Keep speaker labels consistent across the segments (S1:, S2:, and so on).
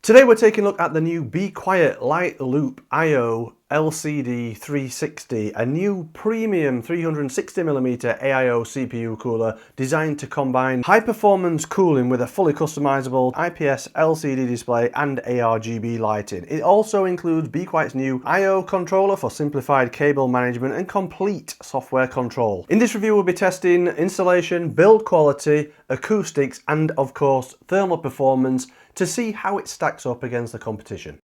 S1: Today we're taking a look at the new Be Quiet Light Loop I/O LCD 360, a new premium 360mm AIO CPU cooler designed to combine high-performance cooling with a fully customizable IPS LCD display and ARGB lighting. It also includes Be Quiet's new I/O controller for simplified cable management and complete software control. In this review we'll be testing installation, build quality, acoustics and of course thermal performance to see how it stacks up against the competition.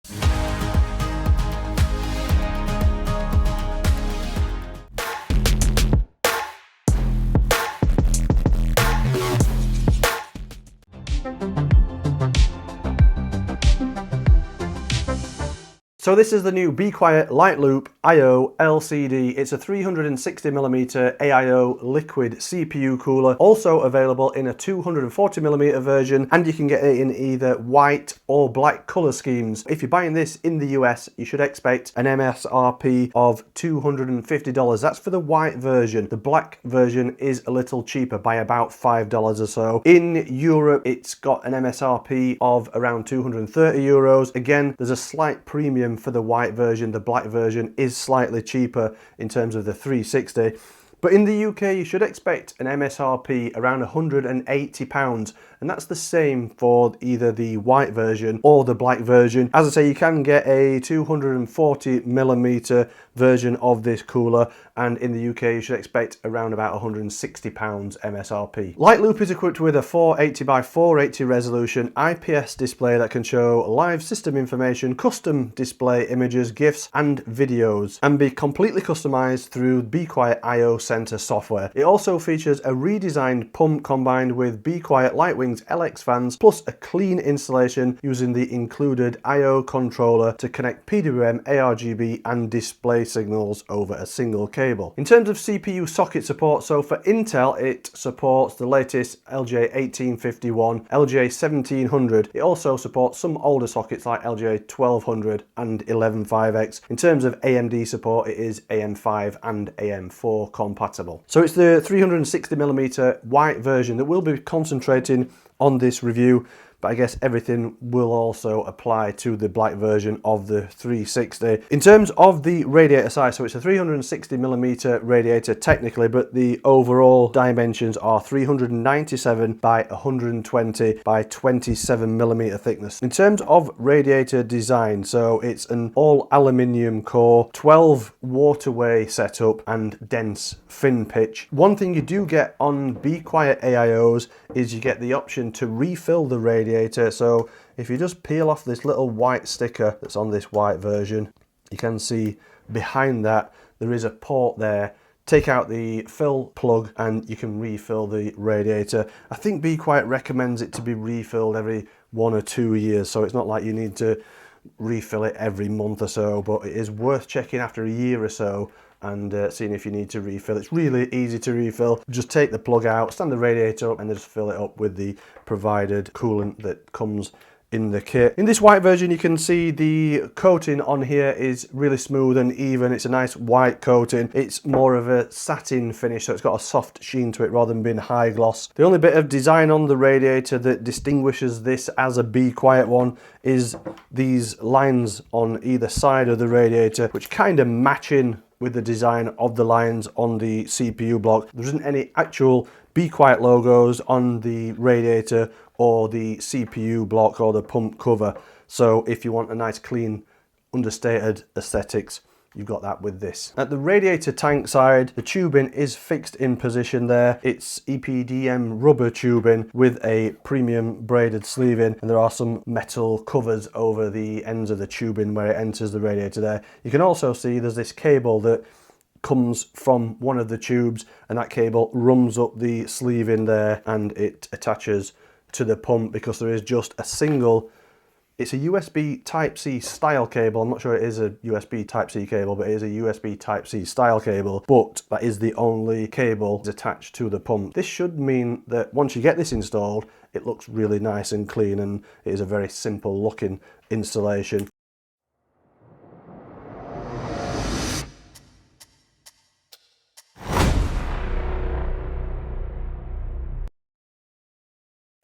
S1: So this is the new Be Quiet Light Loop I/O LCD. It's a 360mm AIO liquid CPU cooler, also available in a 240mm version, and you can get it in either white or black color schemes. If you're buying this in the US, you should expect an MSRP of $250. That's for the white version. The black version is a little cheaper by about $5 or so. In Europe, it's got an MSRP of around €230. Again, there's a slight premium for the white version. The black version is slightly cheaper in terms of the 360. But in the UK, you should expect an MSRP around £180, and that's the same for either the white version or the black version. As I say, you can get a 240mm version of this cooler, and in the UK, you should expect around about £160 MSRP. Light Loop is equipped with a 480 by 480 resolution IPS display that can show live system information, custom display images, GIFs, and videos, and be completely customized through Be Quiet I/O Center software. It also features a redesigned pump combined with Be Quiet Lightwing's LX fans, plus a clean installation using the included I/O controller to connect PWM, ARGB, and display signals over a single cable. In terms of CPU socket support, so for Intel, it supports the latest LJ1851, LJ1700. It also supports some older sockets like LJ1200 and 115X. In terms of AMD support, it is AM5 and AM4 compatible. So it's the 360mm white version that we'll be concentrating on this review, but I guess everything will also apply to the black version of the 360. In terms of the radiator size, so it's a 360mm radiator technically, but the overall dimensions are 397 by 120 by 27mm thickness. In terms of radiator design, so it's an all aluminium core, 12 waterway setup and dense fin pitch. One thing you do get on Be Quiet AIOs is you get the option to refill the radiator. So if you just peel off this little white sticker that's on this white version, you can see behind that there is a port there. Take out the fill plug and you can refill the radiator. I think Be Quiet recommends it to be refilled every 1 or 2 years, so it's not like you need to refill it every month or so, but it is worth checking after a year or so and seeing if you need to refill. It's really easy to refill. Just take the plug out, stand the radiator up, and just fill it up with the provided coolant that comes in the kit. In this white version, you can see the coating on here is really smooth and even. It's a nice white coating. It's more of a satin finish, so it's got a soft sheen to it rather than being high gloss. The only bit of design on the radiator that distinguishes this as a Be Quiet one is these lines on either side of the radiator, which kind of match in with the design of the lines on the CPU block. There isn't any actual Be Quiet logos on the radiator or the CPU block or the pump cover. So if you want a nice clean, understated aesthetics, you've got that with this. At the radiator tank side, the tubing is fixed in position there. It's EPDM rubber tubing with a premium braided sleeving, and there are some metal covers over the ends of the tubing where it enters the radiator there. You can also see there's this cable that comes from one of the tubes, and that cable runs up the sleeving there and it attaches to the pump because there is just a single. It's a USB Type-C style cable. I'm not sure it is a USB Type-C cable, but it is a USB Type-C style cable. But that is the only cable attached to the pump. This should mean that once you get this installed, it looks really nice and clean, and it is a very simple looking installation.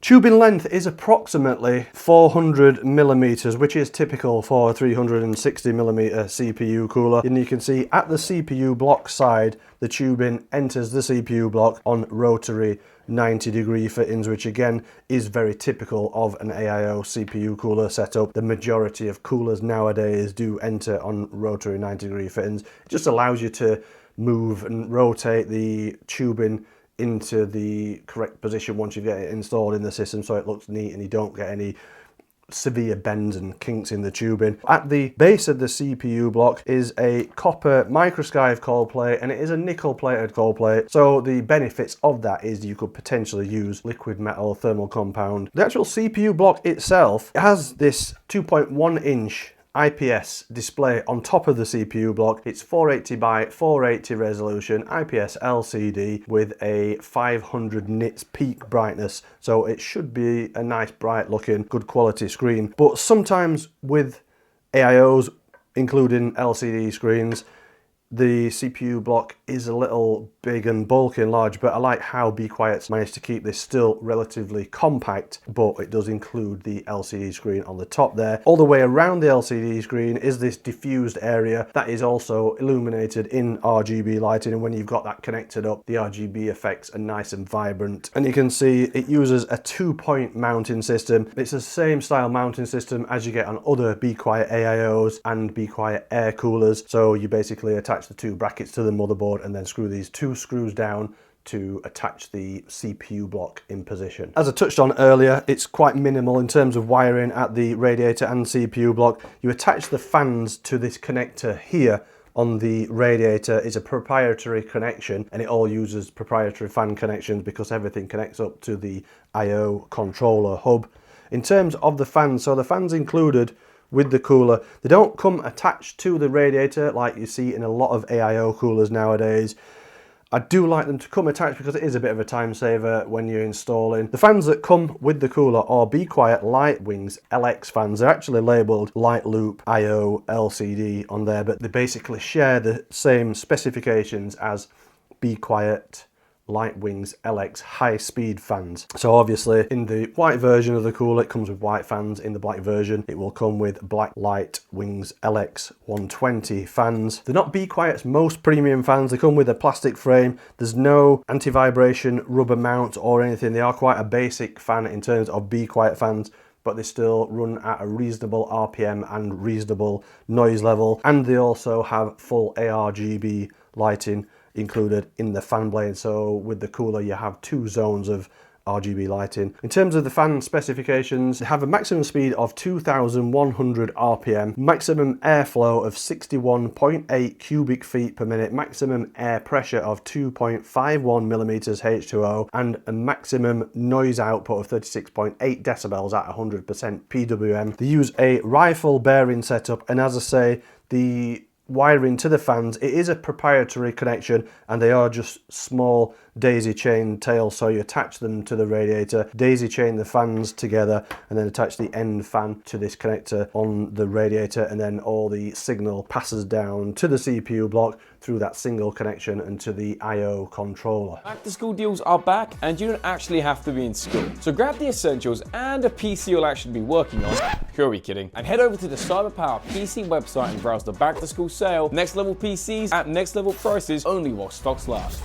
S1: Tubing length is approximately 400 millimeters, which is typical for a 360 millimeter CPU cooler. And you can see at the CPU block side, the tubing enters the CPU block on rotary 90-degree fittings, which again is very typical of an AIO CPU cooler setup. The majority of coolers nowadays do enter on rotary 90-degree fittings. It just allows you to move and rotate the tubing into the correct position once you get it installed in the system, so it looks neat and you don't get any severe bends and kinks in the tubing. At the base of the CPU block is a copper microskive cold plate, and it is a nickel plated cold plate, so the benefits of that is you could potentially use liquid metal thermal compound. The actual CPU block itself has this 2.1 inch IPS display on top of the CPU block. It's 480 by 480 resolution IPS LCD with a 500 nits peak brightness, so it should be a nice bright looking good quality screen. But sometimes with AIOs, including LCD screens, the CPU block is a little big and bulky and large, but I like how Be Quiet's managed to keep this still relatively compact, but it does include the LCD screen on the top there. All the way around the LCD screen is this diffused area that is also illuminated in RGB lighting, and when you've got that connected up, the RGB effects are nice and vibrant. And you can see it uses a 2-point mounting system. It's the same style mounting system as you get on other Be Quiet AIOs and Be Quiet air coolers, so you basically attach the two brackets to the motherboard and then screw these two screws down to attach the CPU block in position. As I touched on earlier, it's quite minimal in terms of wiring at the radiator and CPU block. You attach the fans to this connector here on the radiator. It's a proprietary connection, and it all uses proprietary fan connections because everything connects up to the I/O controller hub. In terms of the fans, so the fans included with the cooler, they don't come attached to the radiator like you see in a lot of AIO coolers nowadays. I do like them to come attached because it is a bit of a time saver when you're installing. The fans that come with the cooler are Be Quiet Light Wings LX fans. They're actually labelled Light Loop IO LCD on there, but they basically share the same specifications as Be Quiet Light Wings LX high speed fans. So obviously in the white version of the cooler it comes with white fans. In the black version it will come with black Light Wings LX 120 fans. They're not Be Quiet's most premium fans. They come with a plastic frame. There's no anti-vibration rubber mount or anything. They are quite a basic fan in terms of Be Quiet fans, but they still run at a reasonable RPM and reasonable noise level, and they also have full ARGB lighting included in the fan blade. So with the cooler you have 2 zones of RGB lighting. In terms of the fan specifications, they have a maximum speed of 2,100 RPM, maximum airflow of 61.8 cubic feet per minute, maximum air pressure of 2.51 millimeters H2O, and a maximum noise output of 36.8 decibels at 100% PWM. They use a rifle bearing setup, and as I say, the wiring to the fans, it is a proprietary connection, and they are just small daisy chain tails, so you attach them to the radiator, daisy chain the fans together, and then attach the end fan to this connector on the radiator, and then all the signal passes down to the CPU block through that single connection and to the I/O controller.
S2: Back to school deals are back, and you don't actually have to be in school. So grab the essentials and a PC you'll actually be working on. Who are we kidding? And head over to the CyberPower PC website and browse the back to school sale. Next level PCs at next level prices, only while stocks last.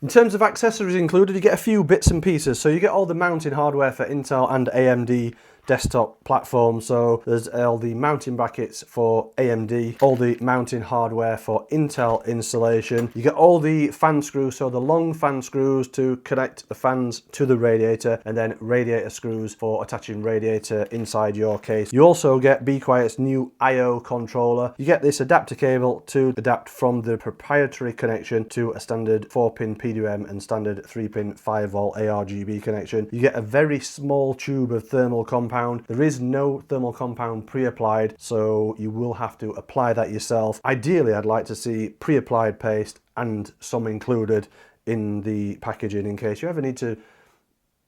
S1: In terms of accessories included, you get a few bits and pieces. So you get all the mounting hardware for Intel and AMD desktop platforms. So there's all the mounting brackets for AMD, all the mounting hardware for Intel installation. You get all the fan screws, so the long fan screws to connect the fans to the radiator, and then radiator screws for attaching radiator inside your case. You also get Be Quiet's new I/O controller. You get this adapter cable to adapt from the proprietary connection to a standard 4-pin PWM and standard 3-pin 5-volt ARGB connection. You get a very small tube of thermal compound. There is no thermal compound pre-applied, so you will have to apply that yourself. Ideally, I'd like to see pre-applied paste and some included in the packaging in case you ever need to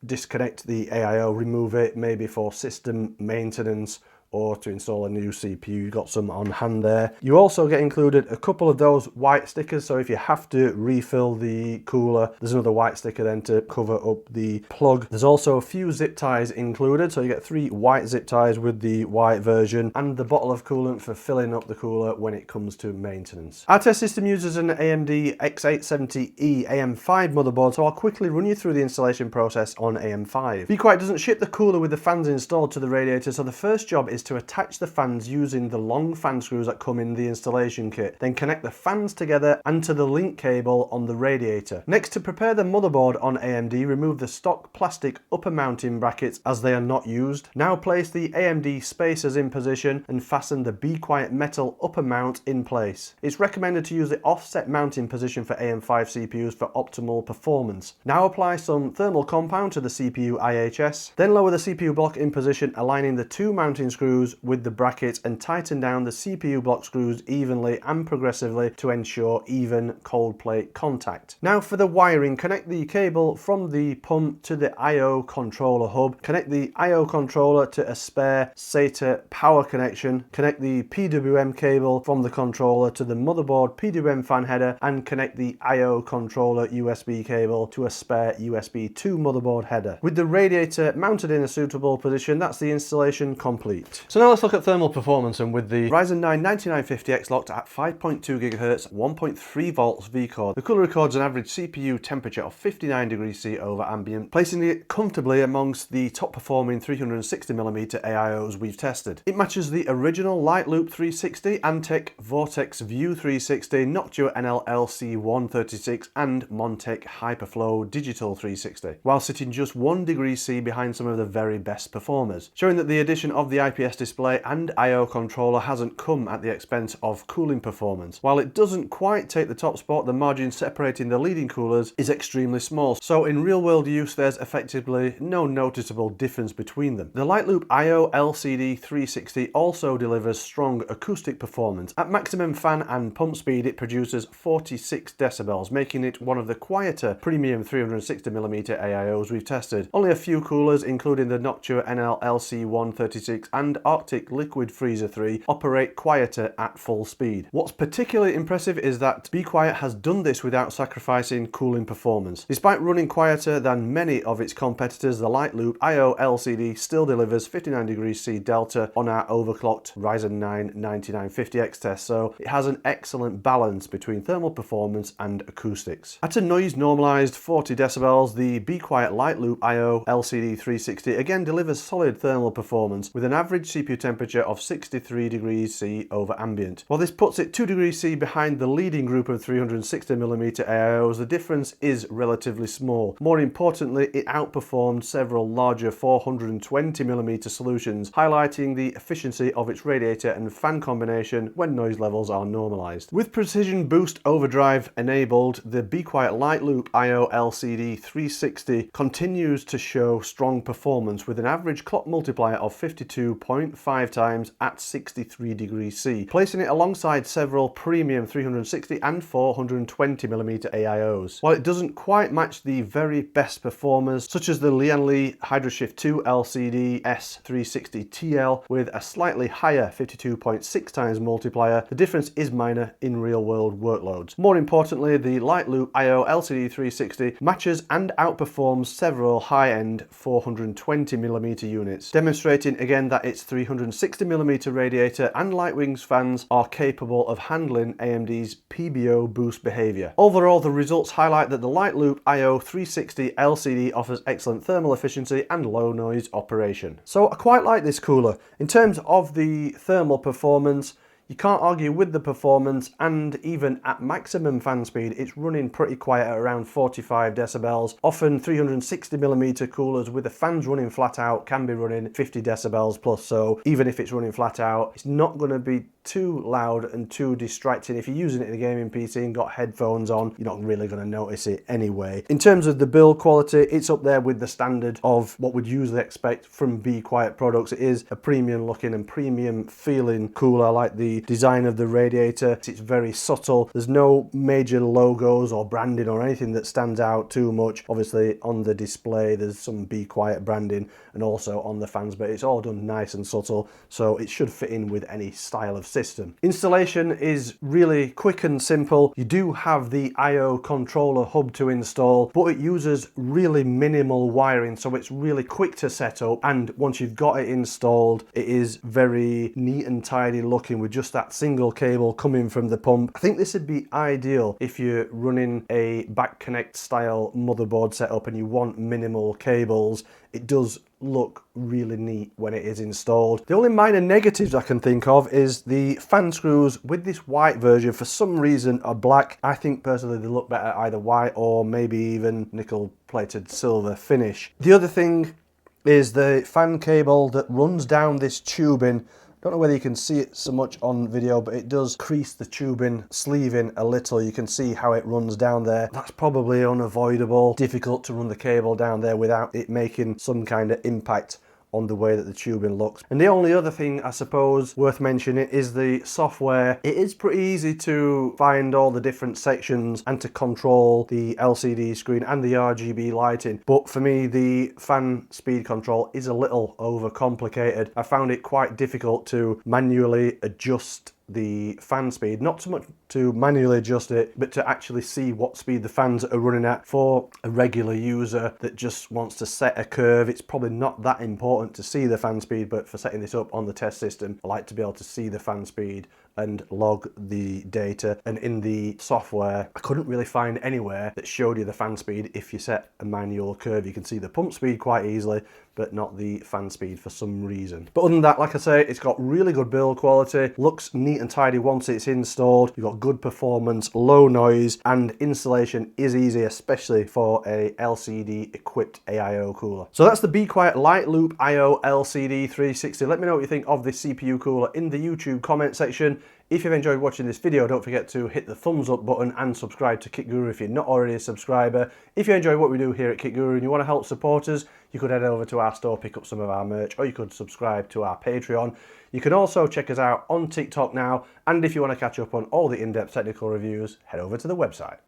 S1: disconnect the AIO, remove it, maybe for system maintenance or to install a new CPU, you've got some on hand there. You also get included a couple of those white stickers, so if you have to refill the cooler, there's another white sticker then to cover up the plug. There's also a few zip ties included, so you get 3 white zip ties with the white version, and the bottle of coolant for filling up the cooler when it comes to maintenance. Our test system uses an AMD X870E AM5 motherboard, so I'll quickly run you through the installation process on AM5. Be Quiet doesn't ship the cooler with the fans installed to the radiator, so the first job is to attach the fans using the long fan screws that come in the installation kit. Then connect the fans together and to the link cable on the radiator. Next, to prepare the motherboard on AMD, remove the stock plastic upper mounting brackets as they are not used. Now place the AMD spacers in position and fasten the Be Quiet metal upper mount in place. It's recommended to use the offset mounting position for AM5 CPUs for optimal performance. Now apply some thermal compound to the CPU IHS, then lower the CPU block in position, aligning the 2 mounting screws with the brackets, and tighten down the CPU block screws evenly and progressively to ensure even cold plate contact. Now for the wiring, connect the cable from the pump to the I/O controller hub, connect the I/O controller to a spare SATA power connection, connect the PWM cable from the controller to the motherboard PWM fan header, and connect the I/O controller USB cable to a spare USB 2 motherboard header. With the radiator mounted in a suitable position, that's the installation complete. So now let's look at thermal performance, and with the Ryzen 9 9950X locked at 5.2 GHz, 1.3 volts V-core, the cooler records an average CPU temperature of 59 degrees C over ambient, placing it comfortably amongst the top performing 360mm AIOs we've tested. It matches the original Light Loop 360, Antec Vortex View 360, Noctua NL-LC 136 and Montec Hyperflow Digital 360, while sitting just 1 degree C behind some of the very best performers, showing that the addition of the IPS display and I/O controller hasn't come at the expense of cooling performance. While it doesn't quite take the top spot, the margin separating the leading coolers is extremely small, so in real world use there's effectively no noticeable difference between them. The Light Loop I/O LCD 360 also delivers strong acoustic performance. At maximum fan and pump speed it produces 46 decibels, making it one of the quieter premium 360mm AIOs we've tested. Only a few coolers, including the Noctua NL-LC 136 and Arctic Liquid Freezer 3, operate quieter at full speed. What's particularly impressive is that Be Quiet has done this without sacrificing cooling performance. Despite running quieter than many of its competitors, the Light Loop I/O LCD still delivers 59 degrees C delta on our overclocked Ryzen 9 9950X test, so it has an excellent balance between thermal performance and acoustics. At a noise normalized 40 decibels, the Be Quiet Light Loop I/O LCD 360 again delivers solid thermal performance with an average CPU temperature of 63 degrees C over ambient. While this puts it 2 degrees C behind the leading group of 360mm AIOs, the difference is relatively small. More importantly, it outperformed several larger 420mm solutions, highlighting the efficiency of its radiator and fan combination when noise levels are normalized. With Precision Boost Overdrive enabled, the Be Quiet Light Loop I/O LCD 360 continues to show strong performance with an average clock multiplier of 52.5 times at 63 degrees C, placing it alongside several premium 360 and 420mm AIOs. While it doesn't quite match the very best performers, such as the Lian Li HydroShift 2 LCD S360 TL with a slightly higher 52.6 times multiplier, the difference is minor in real-world workloads. More importantly, the Light Loop I/O LCD 360 matches and outperforms several high-end 420mm units, demonstrating again that its 360mm radiator and Light Wings fans are capable of handling AMD's PBO boost behavior. Overall, the results highlight that the Light Loop I/O 360 LCD offers excellent thermal efficiency and low noise operation. So I quite like this cooler. In terms of the thermal performance, you can't argue with the performance, and even at maximum fan speed it's running pretty quiet at around 45 decibels. Often 360mm coolers with the fans running flat out can be running 50 decibels plus, so even if it's running flat out it's not going to be too loud and too distracting. If you're using it in a gaming PC and got headphones on, you're not really going to notice it anyway. In terms of the build quality, it's up there with the standard of what we'd usually expect from Be Quiet products. It is a premium looking and premium feeling cooler, like the design of the radiator. It's very subtle. There's no major logos or branding or anything that stands out too much. Obviously on the display there's some Be Quiet branding and also on the fans, but it's all done nice and subtle, so it should fit in with any style of system. Installation is really quick and simple. You do have the I/O controller hub to install, but it uses really minimal wiring, so it's really quick to set up, and once you've got it installed, it is very neat and tidy looking with just that single cable coming from the pump. I think this would be ideal if you're running a back connect style motherboard setup and you want minimal cables. It does look really neat when it is installed. The only minor negatives I can think of is the fan screws with this white version for some reason are black. I think personally they look better either white or maybe even nickel plated silver finish. The other thing is the fan cable that runs down this tubing. Don't know whether you can see it so much on video, but it does crease the tubing sleeving a little. You can see how it runs down there. That's probably unavoidable. Difficult to run the cable down there without it making some kind of impact on the way that the tubing looks. And the only other thing I suppose worth mentioning is the software. It is pretty easy to find all the different sections and to control the LCD screen and the RGB lighting, but for me the fan speed control is a little overcomplicated. I found it quite difficult to manually adjust the fan speed, not so much to manually adjust it, but to actually see what speed the fans are running at. For a regular user that just wants to set a curve, it's probably not that important to see the fan speed, but for setting this up on the test system, I like to be able to see the fan speed and log the data. And in the software, I couldn't really find anywhere that showed you the fan speed if you set a manual curve. You can see the pump speed quite easily, but not the fan speed for some reason. But other than that, like I say, it's got really good build quality, looks neat and tidy once it's installed. You've got good performance, low noise, and installation is easy, especially for a LCD equipped AIO cooler. So that's the Be Quiet Light Loop IO LCD 360. Let me know what you think of this CPU cooler in the YouTube comment section. If you've enjoyed watching this video, don't forget to hit the thumbs up button and subscribe to Kit Guru if you're not already a subscriber. If you enjoy what we do here at Kit Guru and you want to help support us, you could head over to our store, pick up some of our merch, or you could subscribe to our Patreon. You can also check us out on TikTok now, and if you want to catch up on all the in-depth technical reviews, head over to the website.